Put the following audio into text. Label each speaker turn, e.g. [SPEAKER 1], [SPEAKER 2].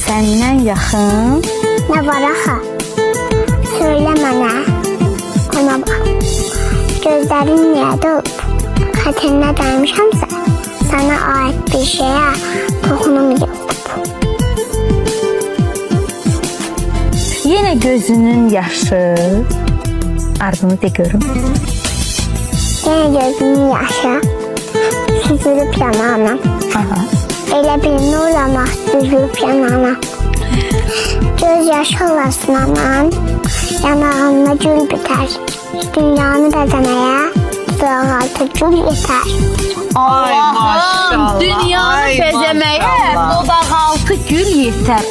[SPEAKER 1] səndən yaxın.
[SPEAKER 2] Nə var axı? Söylə mənə. Ona bax. Gözlərin niyə dolub? Xətrinə dəymişəmsə, sənə aid bir şeyə toxunum yoxdur.
[SPEAKER 1] Yenə gözünün yaşı. Ardını de görüm.
[SPEAKER 2] Yenə gözünün yaşı. Süzülüb yanağına.
[SPEAKER 1] Aha.
[SPEAKER 2] Elə bir nurlama süzülüb yanağına. Göz yaşı olasın anan. Yanağında gül biter. Dünyanı bəzəməyə dağaltı gül yeter.
[SPEAKER 1] Allah'ım, dünyanı
[SPEAKER 3] Ay,
[SPEAKER 1] bəzəməyə
[SPEAKER 3] maşallah.
[SPEAKER 1] dodaq altı gül yetər.